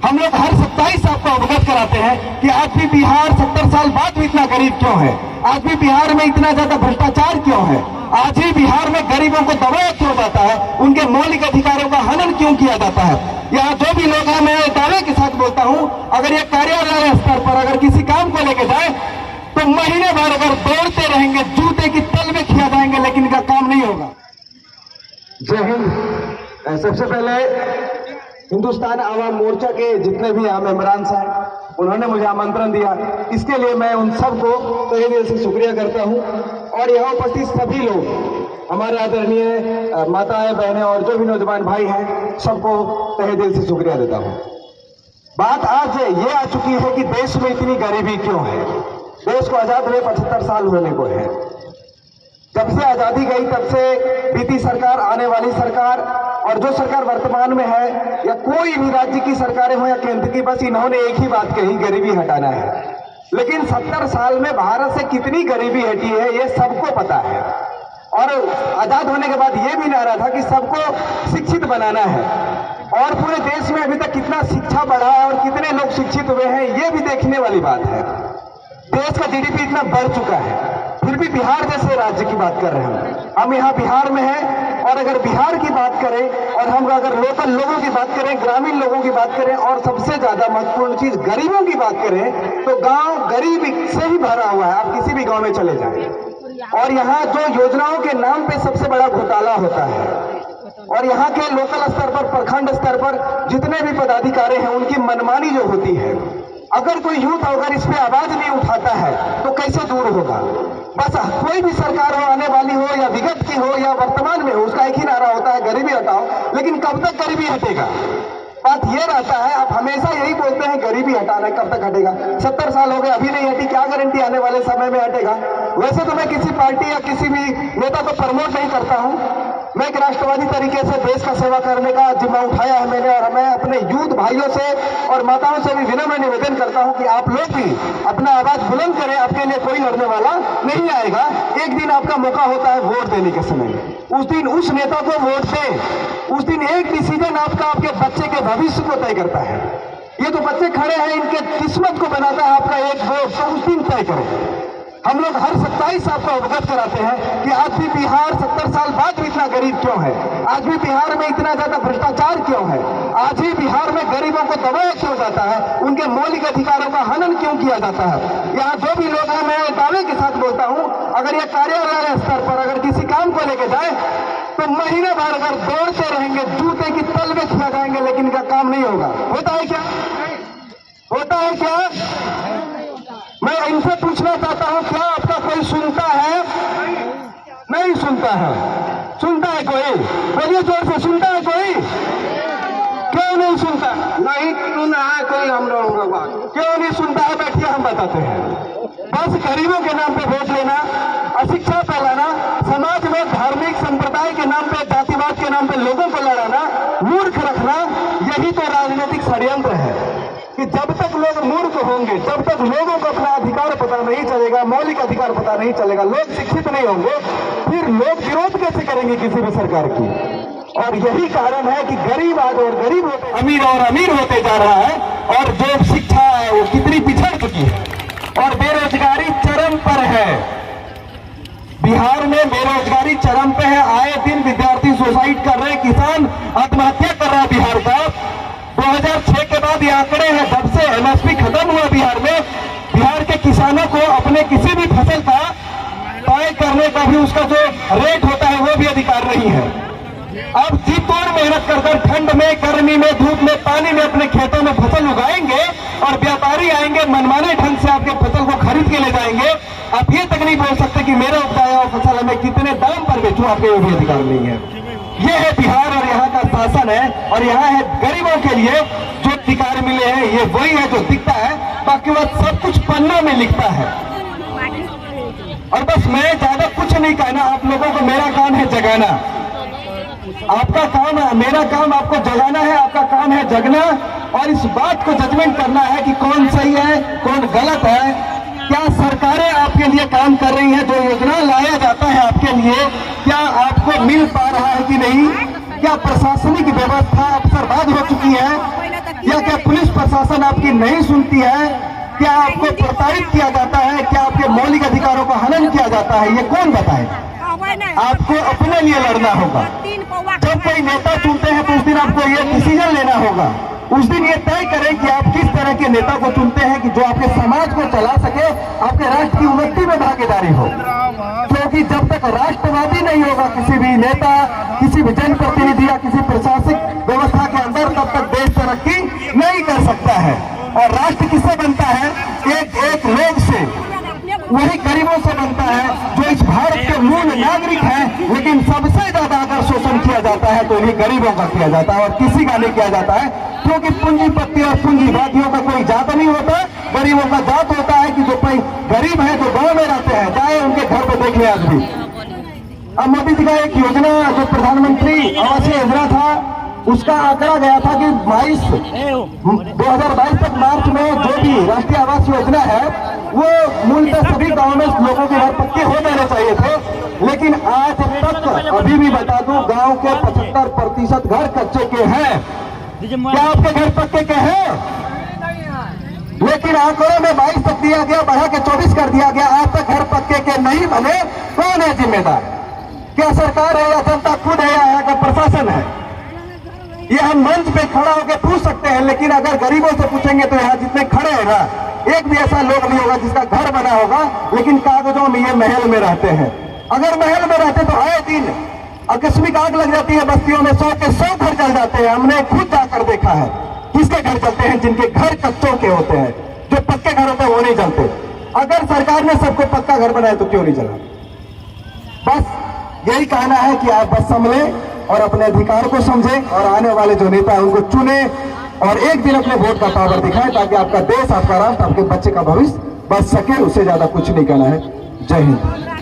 हम लोग हर 27 आपको अवगत कराते हैं कि आज भी बिहार 70 साल बाद भी इतना गरीब क्यों है, आज भी बिहार में इतना ज्यादा भ्रष्टाचार क्यों है, आज ही बिहार में गरीबों को दबाया क्यों जाता है, उनके मौलिक अधिकारों का हनन क्यों किया जाता है। यहाँ जो भी लोग हैं, मैं दावे के साथ बोलता हूँ, अगर ये कार्यालय स्तर पर अगर किसी काम को लेके जाए तो महीने भर अगर दौड़ते रहेंगे, जूते की तल में खिया जाएंगे, लेकिन इनका काम नहीं होगा। जय हिंद। सबसे पहले हिंदुस्तान आवाम मोर्चा के जितने भी यहाँ मेंबरान हैं, उन्होंने मुझे आमंत्रण दिया, इसके लिए मैं उन सबको तहे दिल से शुक्रिया करता हूँ। और यहाँ उपस्थित सभी लोग, हमारे आदरणीय माताएं, बहनें और जो भी नौजवान भाई हैं, सबको तहे दिल से शुक्रिया देता हूँ। बात आज ये आ चुकी है कि देश में इतनी गरीबी क्यों है। देश को आजाद हुए 75 साल होने को है। जब से आजादी गई तब से बीती सरकार, आने वाली सरकार और जो सरकार वर्तमान में है, या कोई भी राज्य की सरकारें हो या केंद्र की, बस इन्होंने एक ही बात कही, गरीबी हटाना है। लेकिन 70 साल में भारत से कितनी गरीबी हटी है ये सबको पता है। और आजाद होने के बाद ये भी नारा था कि सबको शिक्षित बनाना है। और पूरे देश में अभी तक कितना शिक्षा बढ़ा है और कितने लोग शिक्षित हुए हैं, ये भी देखने वाली बात है। देश का जीडीपी इतना बढ़ चुका है, फिर भी बिहार जैसे राज्य की बात कर रहे हैं हम यहाँ बिहार में हैं। और अगर बिहार की बात करें और हम अगर लोकल लोगों की बात करें, ग्रामीण लोगों की बात करें, और सबसे ज्यादा महत्वपूर्ण चीज गरीबों की बात करें, तो गांव गरीबी से ही भरा हुआ है। आप किसी भी गांव में चले जाएं और यहाँ जो योजनाओं के नाम पे सबसे बड़ा घोटाला होता है, और यहाँ के लोकल स्तर पर, प्रखंड स्तर पर जितने भी पदाधिकारी हैं, उनकी मनमानी जो होती है, अगर कोई यूथ अगर इस पे आवाज नहीं उठाता है तो कैसे दूर होगा। बस कोई भी सरकार हो, आने वाली हो या विगत की हो या वर्तमान में हो, उसका एक ही नारा होता है, गरीबी हटाओ। लेकिन कब तक गरीबी हटेगा? बात ये रहता है, आप हमेशा यही बोलते हैं गरीबी हटाना, कब तक हटेगा? 70 साल हो गए, अभी नहीं हटी, क्या गारंटी आने वाले समय में हटेगा? वैसे तो मैं किसी पार्टी या किसी भी नेता को प्रमोट नहीं करता हूं। मैं एक राष्ट्रवादी तरीके से देश का सेवा करने का जिम्मा उठाया है मैंने, और मैं अपने यूथ भाइयों से और माताओं से भी विनम्र निवेदन करता हूं कि आप लोग भी अपना आवाज बुलंद करें। आपके लिए कोई लड़ने वाला नहीं आएगा। एक दिन आपका मौका होता है वोट देने के समय, उस दिन उस नेता को वोट दें। उस दिन एक डिसीजन आपका आपके बच्चे के भविष्य को तय करता है। ये तो बच्चे खड़े हैं, इनके किस्मत को बनाता है आपका एक वोट, तो उस दिन तय करें। हम लोग हर 27 आपको अवगत कराते हैं कि आज भी बिहार 70 साल बाद भी इतना गरीब क्यों है, आज भी बिहार में इतना ज्यादा भ्रष्टाचार क्यों है, आज ही बिहार में गरीबों को दबाया क्यों जाता है, उनके मौलिक अधिकारों का हनन क्यों किया जाता है। यहाँ जो भी लोग हैं, मैं दावे के साथ बोलता हूँ, अगर ये कार्यालय स्तर पर अगर किसी काम को लेके जाए तो महीने भर अगर दौड़ते रहेंगे, जूते की तल में खिया जाएंगे, लेकिन इनका काम नहीं होगा। होता है क्या? होता है क्या? मैं इनसे पूछना चाहता हूं, क्या आपका कोई सुनता है? नहीं सुनता है। सुनता है कोई? बोलिए जोर से, सुनता है कोई? क्यों नहीं सुनता? नहीं सुना है कोई हम लोगों का बात। क्यों नहीं सुनता है? बैठिए, हम बताते हैं। बस गरीबों के नाम पे वोट लेना, अशिक्षा फैलाना, समाज में धार्मिक संप्रदाय के नाम पे, जातिवाद के नाम पे लोगों को लड़ाना, मूर्ख रखना, यही तो राजनीतिक षड्यंत्र है। कि जब तक लोग मूर्ख होंगे, जब तक लोगों को अपना अधिकार पता नहीं चलेगा, मौलिक अधिकार पता नहीं चलेगा, लोग शिक्षित नहीं होंगे, फिर लोग विरोध कैसे करेंगे किसी भी सरकार की। और यही कारण है कि गरीब आज और गरीब होते, अमीर और अमीर होते जा रहा है, और जो शिक्षा है वो कितनी पिछड़ चुकी है, और बेरोजगारी चरम पर है। बिहार में बेरोजगारी चरम पे है। आए दिन विद्यार्थी सुसाइड कर रहे हैं, किसान आत्महत्या कर रहा है। बिहार का 2006 के बाद ये आंकड़े हैं, जब से एमएसपी खत्म हुआ बिहार में, बिहार के किसानों को अपने किसी भी फसल का तय करने का भी उसका जो रेट होता है वो भी अधिकार नहीं है। अब जी तोड़ मेहनत कर ठंड में, गर्मी में, धूप में, पानी में अपने खेतों में फसल उगाएंगे, और व्यापारी आएंगे, मनमाने ढंग से आपके फसल को खरीद के ले जाएंगे। आप ये तक नहीं बोल सकते कि मेरा उपजाया हुआ फसल हमें कितने दाम पर बेचूं, आपके वो भी अधिकार नहीं है। ये है बिहार और यहाँ का शासन है, और यहाँ है गरीबों के लिए जो अधिकार मिले हैं, ये वही है जो दिखता है, बाकी वह सब कुछ पन्नों में लिखता है। और बस मैं ज्यादा कुछ नहीं कहना, आप लोगों को मेरा काम है जगाना। आपका काम है, मेरा काम आपको जगाना है, आपका काम है जगना, और इस बात को जजमेंट करना है कि कौन सही है, कौन गलत है। क्या सरकारें आपके लिए काम कर रही हैं? जो योजना लाया जाता है आपके लिए, क्या आपको मिल पा रहा है कि नहीं? क्या प्रशासनिक व्यवस्था अवसरवाद हो चुकी है? या क्या पुलिस प्रशासन आपकी नहीं सुनती है? क्या आपको प्रताड़ित किया जाता है? क्या आपके मौलिक अधिकारों का हनन किया जाता है? ये कौन बताए? आपको अपने लिए लड़ना होगा। जब कोई नेता चुनते हैं तो उस दिन आपको ये डिसीजन लेना होगा। उस दिन ये तय करें कि आप किस तरह के नेता को चुनते हैं कि जो आपके समाज को चला सके, आपके राष्ट्र की उन्नति में भागीदारी हो। क्योंकि जब तक राष्ट्रवादी नहीं होगा किसी भी नेता, किसी भी जनप्रतिनिधि या किसी प्रशासनिक व्यवस्था के अंदर, तब तक देश तरक्की नहीं कर सकता है। और राष्ट्र किससे बनता है? एक एक लोग से, वही गरीबों से बनता है जो इस भारत के मूल नागरिक हैं। लेकिन सबसे ज्यादा अगर शोषण किया जाता है तो इन्हीं गरीबों का किया जाता है और किसी का नहीं किया जाता है। क्योंकि पूंजीपति और पूंजीवादियों का कोई जात नहीं होता, गरीबों का जात होता है कि जो गरीब है, जो गांव में रहते हैं, जाए उनके घर पे देख ले आज भी। अब मोदी जी का एक योजना जो प्रधानमंत्री आवास योजना था, उसका आंकड़ा गया था कि 2022 तक मार्च में जो भी राष्ट्रीय आवास योजना है वो मूलतः सभी गांव में लोगों के घर पक्के हो जाने चाहिए थे। लेकिन आज तक अभी भी बता दूं, गांव के 75% घर कच्चे के हैं। क्या आपके घर पक्के के हैं? लेकिन आंकड़ों में 22 तक दिया गया, बढ़ा के 24 कर दिया गया। आज तक घर पक्के के नहीं बने, कौन है जिम्मेदार? क्या सरकार है या जनता खुद है या यहाँ का प्रशासन है? ये हम मंच पे खड़ा होकर पूछ सकते हैं, लेकिन अगर गरीबों से पूछेंगे तो यहाँ जितने खड़े हैं ना, एक भी ऐसा लोग नहीं होगा जिसका घर बना होगा, लेकिन कागजों में ये महल में रहते हैं। अगर महल में रहते तो आए दिन आकस्मिक आग लग जाती है बस्तियों में, 100 के 100 घर जल जाते हैं। हमने खुद जाकर देखा है। किसके घर जलते हैं? जिनके घर कच्चों के होते हैं। जो पक्के घर होते हैं वो नहीं जलते। अगर सरकार ने सबको पक्का घर बनाया तो क्यों नहीं जला? बस यही कहना है कि आप बस संभले और अपने अधिकार को समझें और आने वाले जो नेता है उनको चुने और एक दिन अपने वोट का पावर दिखाएं, ताकि आपका देश, आपका राष्ट्र, आपके बच्चे का भविष्य बच सके। उससे ज्यादा कुछ नहीं कहना है। जय हिंद।